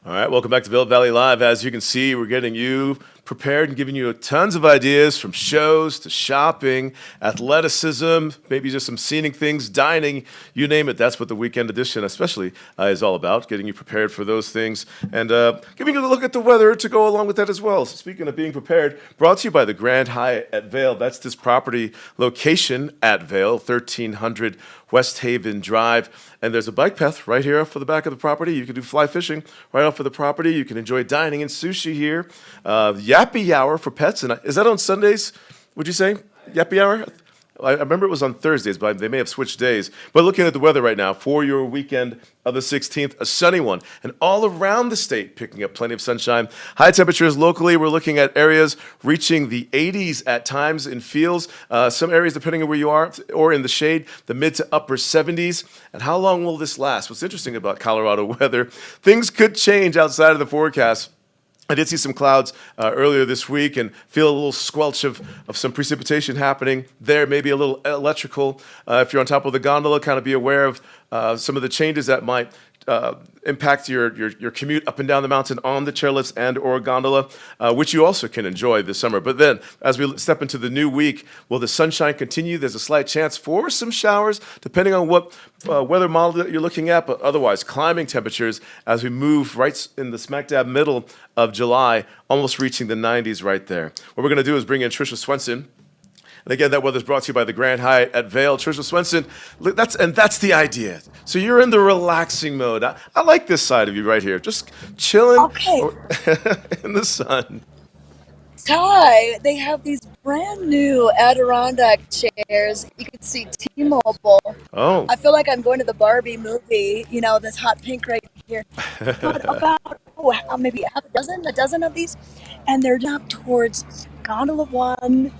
All right, welcome back to Vail Valley Live. As you can see, we're getting you prepared and giving you tons of ideas from shows to shopping, athleticism, maybe just some scenic things, dining, you name it. That's what the weekend edition especially is all about, getting you prepared for those things and giving you a look at the weather to go along with that as well. So speaking of being prepared, brought to you by the Grand Hyatt at Vail. That's this property location at Vail, 1300 West Haven Drive. And there's a bike path right here off of the back of the property. You can do fly fishing right off of the property. You can enjoy dining and sushi here. Yappy Hour for pets. And is that on Sundays, would you say? Yappy Hour? I remember it was on Thursdays, but they may have switched days. But looking at the weather right now, for your weekend of the 16th, a sunny one. And all around the state, picking up plenty of sunshine. High temperatures locally, we're looking at areas reaching the 80s at times in fields. Some areas, depending on where you are, or in the shade, the mid to upper 70s. And how long will this last? What's interesting about Colorado weather, things could change outside of the forecast. I did see some clouds earlier this week and feel a little squelch of some precipitation happening there, maybe a little electrical. If you're on top of the gondola, kind of be aware of some of the changes that might impact your commute up and down the mountain on the chairlifts and or gondola, which you also can enjoy this summer. But then, as we step into the new week, will the sunshine continue? There's a slight chance for some showers, depending on what weather model that you're looking at, but otherwise climbing temperatures as we move right in the smack dab middle of July, almost reaching the 90s right there. What we're going to do is bring in Tricia Swenson. And again, that weather's brought to you by the Grand Hyatt at Vail. Tricia Swenson, that's the idea. So you're in the relaxing mode. I like this side of you right here, just chilling in the sun. Ty, they have these brand new Adirondack chairs. You can see T-Mobile. Oh. I feel like I'm going to the Barbie movie, you know, this hot pink right here. But about, maybe a dozen of these. And they're up towards Gondola 1.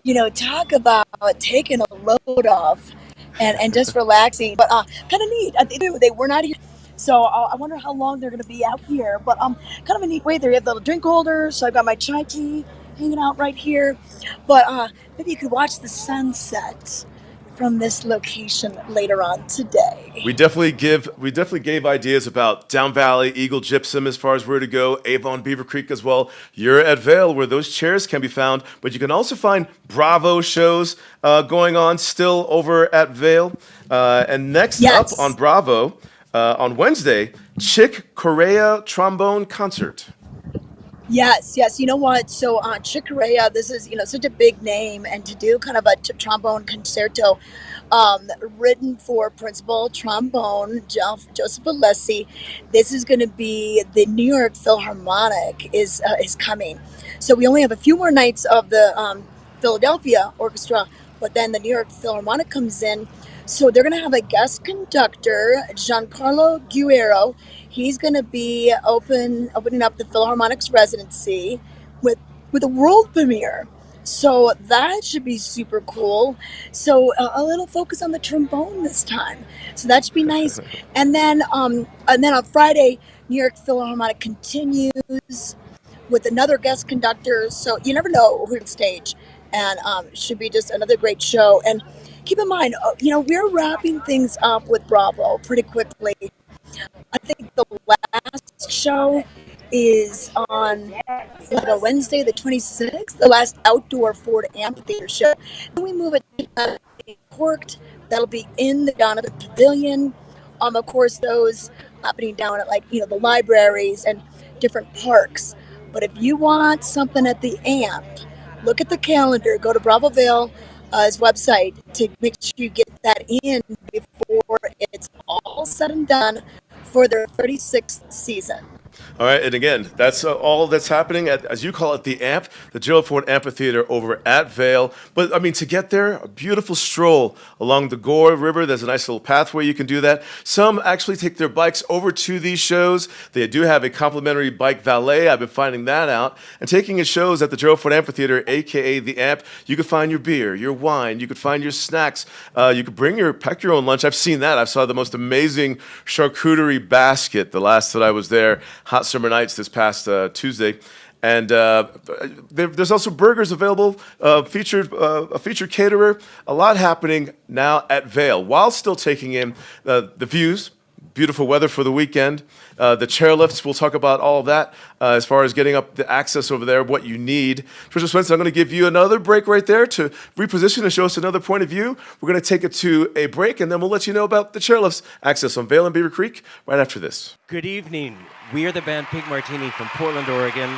You know, talk about taking a load off and just relaxing. But kind of neat. They were not here. So I wonder how long they're going to be out here. But kind of a neat way. They have the little drink holders. So I've got my chai tea hanging out right here. But maybe you could watch the sunset from this location later on today. We definitely gave ideas about Down Valley, Eagle Gypsum as far as where to go, Avon, Beaver Creek as well. You're at Vail where those chairs can be found, but you can also find Bravo shows going on still over at Vail. And next up on Bravo, on Wednesday, Chick Corea Trombone Concert. Yes. You know what? So Chick Corea, this is, such a big name, and to do kind of a trombone concerto written for principal trombone Joseph Alessi. This is going to be the New York Philharmonic is coming. So we only have a few more nights of the Philadelphia Orchestra, but then the New York Philharmonic comes in. So they're going to have a guest conductor, Giancarlo Guerrero. He's going to be opening up the Philharmonic's residency with a world premiere. So that should be super cool. So a little focus on the trombone this time. So that should be nice. And then on Friday, New York Philharmonic continues with another guest conductor. So you never know who's on stage, and should be just another great show. And keep in mind, we're wrapping things up with Bravo pretty quickly. I think the last show is on Wednesday the 26th, the last outdoor Ford Amphitheater show. Then we move it to corked. That'll be in the Donovan Pavilion. Of course, those happening down at the libraries and different parks. But if you want something at the AMP, look at the calendar. Go to Bravo Vail's website to make sure you get that in before it's all said and done for their 36th season. All right, and again, that's all that's happening at, as you call it, the AMP, the Gerald Ford Amphitheater over at Vail. But, I mean, to get there, a beautiful stroll along the Gore River. There's a nice little pathway you can do that. Some actually take their bikes over to these shows. They do have a complimentary bike valet. I've been finding that out. And taking in shows at the Gerald Ford Amphitheater, a.k.a. the AMP, you can find your beer, your wine, you could find your snacks. You could pack your own lunch. I've seen that. I saw the most amazing charcuterie basket the last that I was there. Hot summer nights this past Tuesday, and there's also burgers available. A featured caterer. A lot happening now at Vail while still taking in the views. Beautiful weather for the weekend. The chairlifts. We'll talk about all of that as far as getting up the access over there. What you need. Trisha Swenson, I'm going to give you another break right there to reposition and show us another point of view. We're going to take it to a break, and then we'll let you know about the chairlifts access on Vail and Beaver Creek right after this. Good evening. We are the band Pink Martini from Portland, Oregon.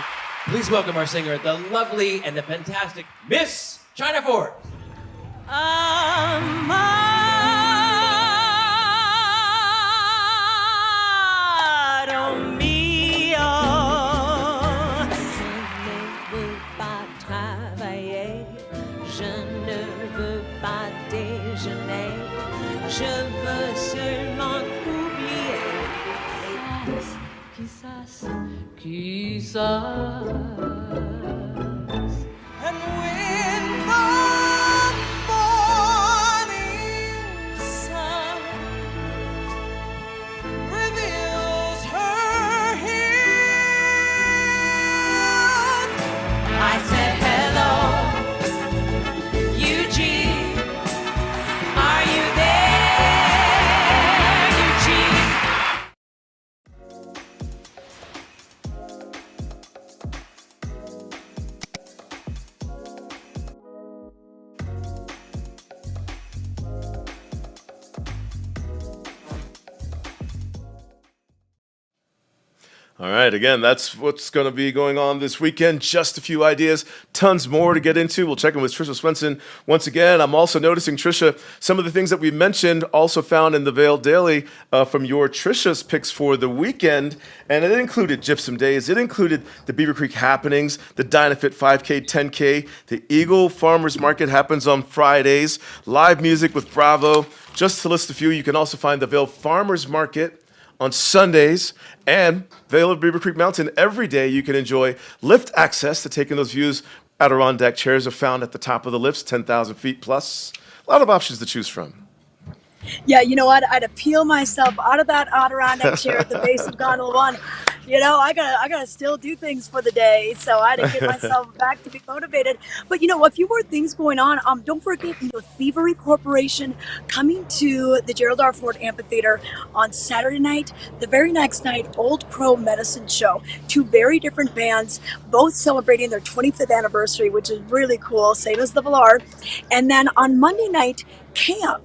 Please welcome our singer, the lovely and the fantastic Miss China Ford. Quizás. And when the morning sun reveals her heels, I said hello, Eugene. Are you there, Eugene? All right, again, that's what's going to be going on this weekend. Just a few ideas, tons more to get into. We'll check in with Trisha Swenson once again. I'm also noticing, Trisha, some of the things that we mentioned also found in the Vail Daily from your Trisha's picks for the weekend. And it included Gypsum Daze. It included the Beaver Creek Happenings, the Dynafit 5K, 10K. The Eagle Farmers Market happens on Fridays. Live music with Bravo. Just to list a few, you can also find the Vail Farmers Market on Sundays, and Vail of Beaver Creek Mountain every day. You can enjoy lift access to take in those views. Adirondack chairs are found at the top of the lifts, 10,000 feet plus. A lot of options to choose from. Yeah, you know what? I'd appeal myself out of that Adirondack chair at the base of Gondola One. You know, I gotta still do things for the day, so I had to get myself back to be motivated. But you know, a few more things going on. Don't forget, Thievery Corporation coming to the Gerald R. Ford Amphitheater on Saturday night. The very next night, Old Crow Medicine Show. Two very different bands, both celebrating their 25th anniversary, which is really cool. Same as the Villar. And then on Monday night, Camp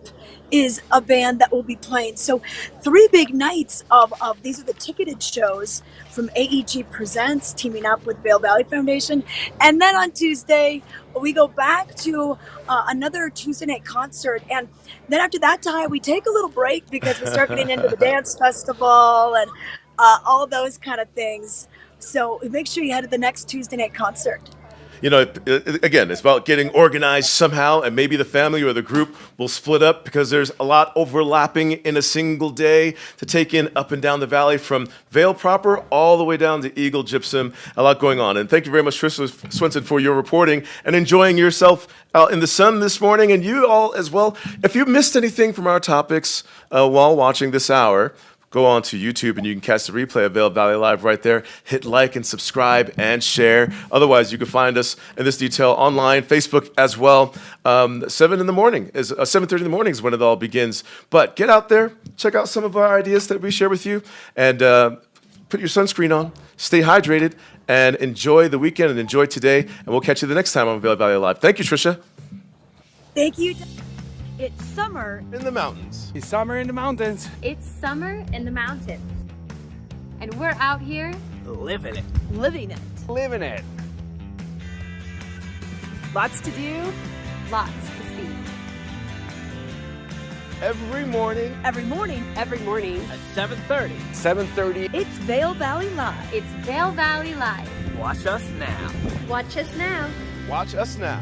is a band that will be playing. So 3 big nights of these are the ticketed shows from AEG Presents, teaming up with Vail Valley Foundation. And then on Tuesday, we go back to another Tuesday night concert. And then after that time, we take a little break because we start getting into the dance festival and all those kind of things. So make sure you head to the next Tuesday night concert. You know, again, it's about getting organized somehow, and maybe the family or the group will split up because there's a lot overlapping in a single day to take in up and down the valley from Vail proper all the way down to Eagle, Gypsum. A lot going on. And thank you very much, Trisha Swenson, for your reporting and enjoying yourself out in the sun this morning, and you all as well. If you missed anything from our topics while watching this hour, go on to YouTube and you can catch the replay of Vail Valley Live right there. Hit like and subscribe and share. Otherwise, you can find us in this detail online, Facebook as well. 7:30 in the morning is when it all begins. But get out there, check out some of our ideas that we share with you, and put your sunscreen on, stay hydrated, and enjoy the weekend and enjoy today. And we'll catch you the next time on Vail Valley Live. Thank you, Trisha. Thank you. It's summer in the mountains. It's summer in the mountains. It's summer in the mountains. And we're out here Living it. living it. Living it. Lots to do. lots to see. Every morning. Every morning. Every morning. At 7:30. 7:30. It's Vail Valley Live. It's Vail Valley Live. Watch us now. Watch us now. Watch us now.